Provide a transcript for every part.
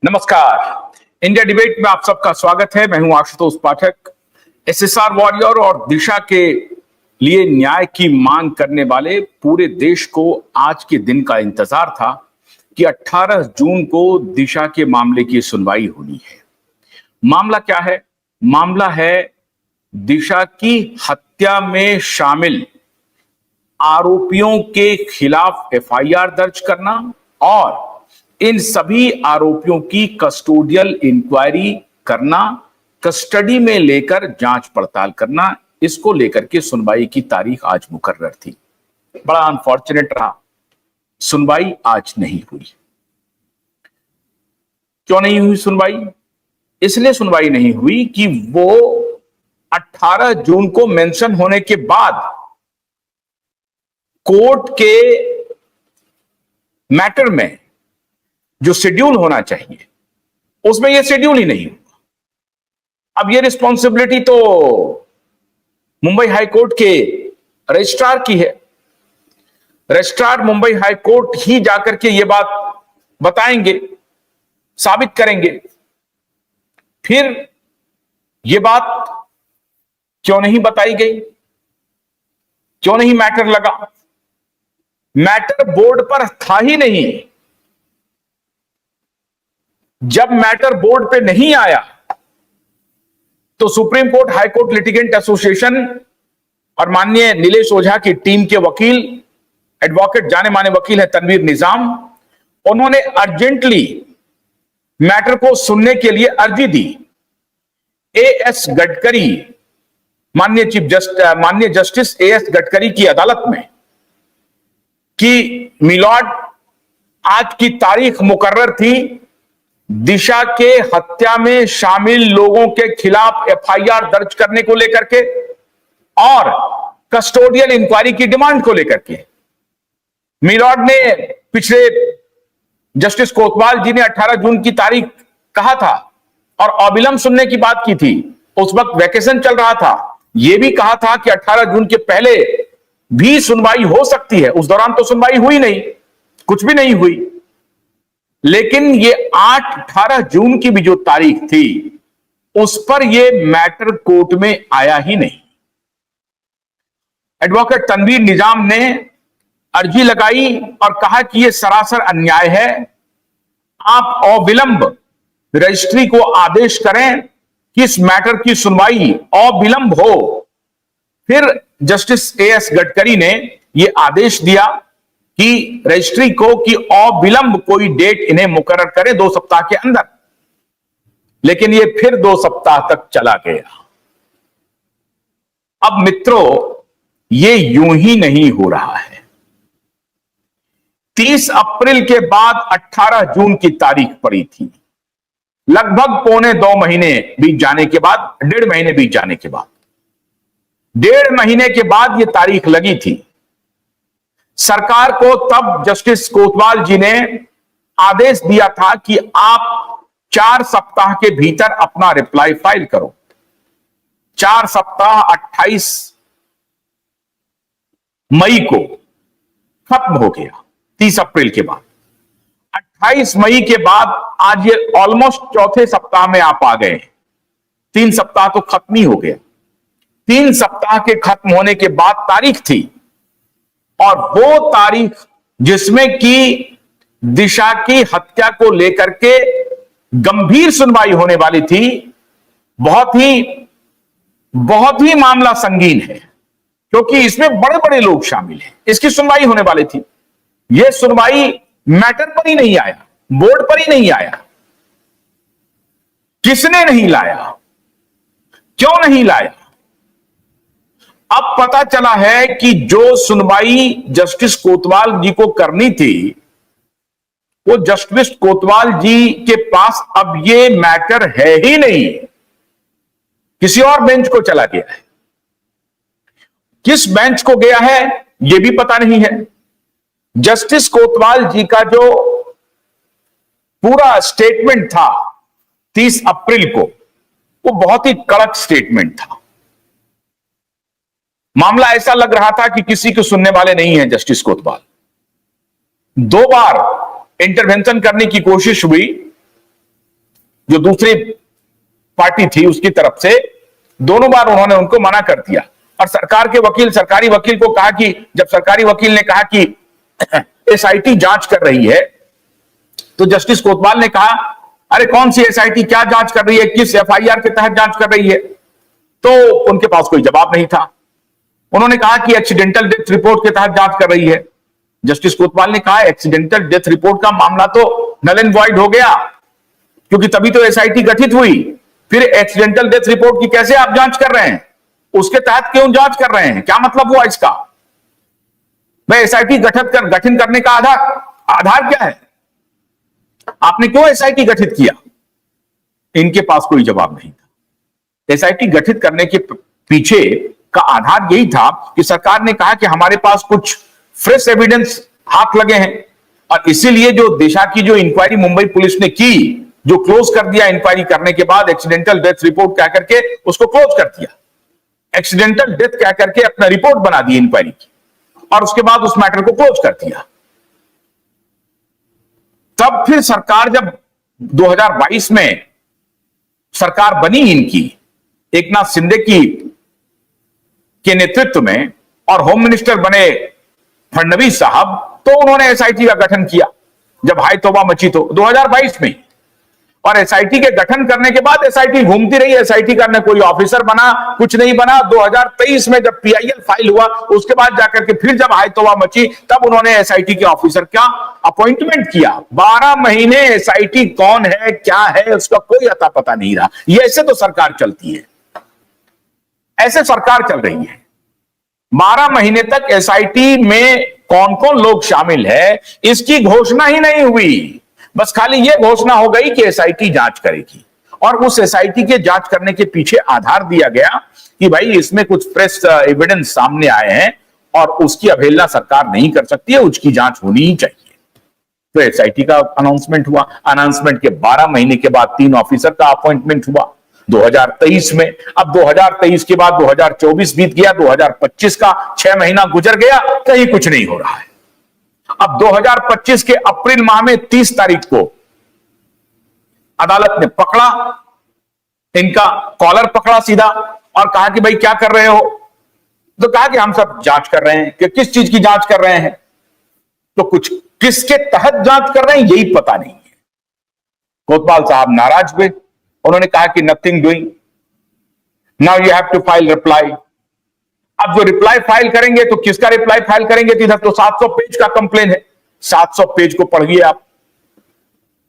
नमस्कार। India debate में आप सबका स्वागत है। मैं हूं आशुतोष पाठक। एसएसआर वॉरियर और दिशा के लिए न्याय की मांग करने वाले पूरे देश को आज के दिन का इंतजार था कि 18 जून को दिशा के मामले की सुनवाई होनी है। मामला क्या है? मामला है दिशा की हत्या में शामिल आरोपियों के खिलाफ एफआईआर दर्ज करना और इन सभी आरोपियों की कस्टोडियल इंक्वायरी करना, कस्टडी में लेकर जांच पड़ताल करना। इसको लेकर के सुनवाई की तारीख आज मुकर्रर थी। बड़ा अनफॉर्चुनेट रहा, सुनवाई आज नहीं हुई। क्यों नहीं हुई सुनवाई? इसलिए सुनवाई नहीं हुई कि वो 18 जून को मेंशन होने के बाद कोर्ट के मैटर में जो शेड्यूल होना चाहिए उसमें यह शेड्यूल ही नहीं हुआ। अब यह रिस्पॉन्सिबिलिटी तो मुंबई हाई कोर्ट के रजिस्ट्रार की है। रजिस्ट्रार मुंबई हाई कोर्ट ही जाकर के यह बात बताएंगे, साबित करेंगे। फिर यह बात क्यों नहीं बताई गई? क्यों नहीं मैटर लगा? मैटर बोर्ड पर था ही नहीं। जब मैटर बोर्ड पे नहीं आया तो supreme court, high court litigant association और माननीय नीलेश ओझा की टीम के वकील, एडवोकेट जाने माने वकील है तनवीर निजाम, उन्होंने अर्जेंटली मैटर को सुनने के लिए अर्जी दी एएस गडकरी, माननीय जस्टिस एएस गडकरी की अदालत में कि मिलॉर्ड, आज की तारीख मुकर्रर थी दिशा के हत्या में शामिल लोगों के खिलाफ एफआईआर दर्ज करने को लेकर के और कस्टोडियल इंक्वायरी की डिमांड को लेकर के। मिलॉर्ड ने पिछले जस्टिस कोतवाल जी ने 18 जून की तारीख कहा था और अविलंब सुनने की बात की थी। उस वक्त वैकेशन चल रहा था। यह भी कहा था कि 18 जून के पहले भी सुनवाई हो सकती है। उस दौरान तो सुनवाई हुई नहीं, कुछ भी नहीं हुई। लेकिन ये 18 जून की भी जो तारीख थी उस पर यह मैटर कोर्ट में आया ही नहीं। एडवोकेट तनवीर निजाम ने अर्जी लगाई और कहा कि यह सरासर अन्याय है। आप अविलंब रजिस्ट्री को आदेश करें कि इस मैटर की सुनवाई अविलंब हो। फिर जस्टिस एएस गडकरी ने यह आदेश दिया कि रजिस्ट्री को कि अविलंब कोई डेट इन्हें मुकर्रर करे 2 सप्ताह के अंदर। लेकिन यह फिर 2 सप्ताह तक चला गया। अब मित्रों, यह यूं ही नहीं हो रहा है। 30 अप्रैल के बाद 18 जून की तारीख पड़ी थी। लगभग पौने 2 महीने बीत जाने के बाद, 1.5 महीने बीत जाने के बाद, 1.5 महीने के बाद यह तारीख लगी थी। सरकार को तब जस्टिस कोतवाल जी ने आदेश दिया था कि आप 4 सप्ताह के भीतर अपना रिप्लाई फाइल करो। 4 सप्ताह 28 मई को खत्म हो गया। 30 अप्रैल के बाद 28 मई के बाद आज ये ऑलमोस्ट चौथे सप्ताह में आप आ गए। 3 सप्ताह तो खत्म ही हो गया। 3 सप्ताह के खत्म होने के बाद तारीख थी और वो तारीख जिसमें कि दिशा की हत्या को लेकर के गंभीर सुनवाई होने वाली थी। बहुत ही मामला संगीन है क्योंकि इसमें बड़े बड़े लोग शामिल हैं। इसकी सुनवाई होने वाली थी। यह सुनवाई मैटर पर ही नहीं आया, बोर्ड पर ही नहीं आया। किसने नहीं लाया? क्यों नहीं लाया? अब पता चला है कि जो सुनवाई जस्टिस कोतवाल जी को करनी थी वो जस्टिस कोतवाल जी के पास अब ये मैटर है ही नहीं, किसी और बेंच को चला गया है। किस बेंच को गया है यह भी पता नहीं है। जस्टिस कोतवाल जी का जो पूरा स्टेटमेंट था 30 अप्रैल को, वो बहुत ही कड़क स्टेटमेंट था। मामला ऐसा लग रहा था कि किसी को सुनने वाले नहीं है जस्टिस कोतवाल। 2 बार इंटरवेंशन करने की कोशिश हुई जो दूसरी पार्टी थी उसकी तरफ से, दोनों बार उन्होंने उनको मना कर दिया। और सरकार के वकील, सरकारी वकील को कहा कि, जब सरकारी वकील ने कहा कि एसआईटी जांच कर रही है, तो जस्टिस कोतवाल ने कहा, अरे कौन सी एसआईटी, क्या जांच कर रही है, किस एफआईआर के तहत जांच कर रही है? तो उनके पास कोई जवाब नहीं था। उन्होंने कहा कि एक्सीडेंटल डेथ रिपोर्ट के तहत जांच कर रही है। जस्टिस कोतवाल ने कहा, एक्सीडेंटल डेथ रिपोर्ट का मामला तो नल एंड वॉइड हो गया, क्योंकि तभी तो एसआईटी गठित हुई। फिर एक्सीडेंटल डेथ रिपोर्ट की कैसे आप जांच कर रहे हैं? उसके तहत क्यों जांच कर रहे हैं? क्या मतलब हुआ इसका? भाई एसआईटी गठन करने का आधार क्या है? आपने क्यों एसआईटी गठित किया? इनके पास कोई जवाब नहीं था। एसआईटी गठित करने के पीछे का आधार यही था कि सरकार ने कहा कि हमारे पास कुछ फ्रेश एविडेंस हाथ लगे हैं, और इसीलिए जो दिशा की जो इंक्वायरी मुंबई पुलिस ने की, जो क्लोज कर दिया इंक्वायरी करने के बाद, एक्सीडेंटल डेथ रिपोर्ट कह करके उसको क्लोज कर दिया, एक्सीडेंटल डेथ कह करके अपना रिपोर्ट बना दी इंक्वायरी की, और उसके बाद उस मैटर को क्लोज कर दिया। तब फिर सरकार जब 2022 में सरकार बनी इनकी, एकनाथ शिंदे के नेतृत्व में, और होम मिनिस्टर बने फडणवीस साहब, तो उन्होंने एसआईटी का गठन किया। जब हाई तौबा मची तो 2022 में, और एसआईटी के गठन करने के बाद एसआईटी घूमती रही, एसआईटी का न कोई ऑफिसर बना, कुछ नहीं बना। 2023 में जब पीआईएल फाइल हुआ, उसके बाद जाकर के फिर जब हाई तौबा मची, तब उन्होंने एसआईटी के ऑफिसर का अपॉइंटमेंट किया। 12 महीने एसआईटी कौन है, क्या है, उसका कोई अता पता नहीं रहा। ये ऐसे तो सरकार चलती है, ऐसे सरकार चल रही है। 12 महीने तक एसआईटी में कौन कौन लोग शामिल है, इसकी घोषणा ही नहीं हुई। बस खाली यह घोषणा हो गई कि एसआईटी जांच करेगी, और उस एसआईटी के जांच करने के पीछे आधार दिया गया कि भाई इसमें कुछ फ्रेश एविडेंस सामने आए हैं, और उसकी अवहेलना सरकार नहीं कर सकती है, उसकी जांच होनी ही चाहिए। तो एसआईटी का अनाउंसमेंट हुआ। अनाउंसमेंट के 12 महीने के बाद 3 ऑफिसर का अपॉइंटमेंट हुआ 2023 में। अब 2023 के बाद 2024 बीत गया, 2025 का 6 महीना गुजर गया, कहीं कुछ नहीं हो रहा है। अब 2025 के अप्रैल माह में 30 तारीख को अदालत ने पकड़ा, इनका कॉलर पकड़ा सीधा, और कहा कि भाई क्या कर रहे हो? तो कहा कि हम सब जांच कर रहे हैं। कि किस चीज की जांच कर रहे हैं? तो कुछ किसके तहत जांच कर रहे हैं यही पता नहीं है। कोतवाल साहब नाराज हुए, उन्होंने कहा कि nothing doing, now you have to file reply. अब जो रिप्लाई फाइल करेंगे, तो किसका रिप्लाई फाइल करेंगे? तो इधर तो 700 पेज का कंप्लेन है, 700 पेज को पढ़िए आप।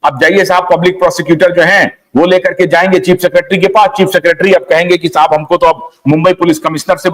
अब जाइए साहब, पब्लिक प्रोसिक्यूटर जो हैं वो लेकर के जाएंगे चीफ सेक्रेटरी के पास। चीफ सेक्रेटरी अब कहेंगे कि साहब हमको तो अब मुंबई पुलिस कमिश्नर से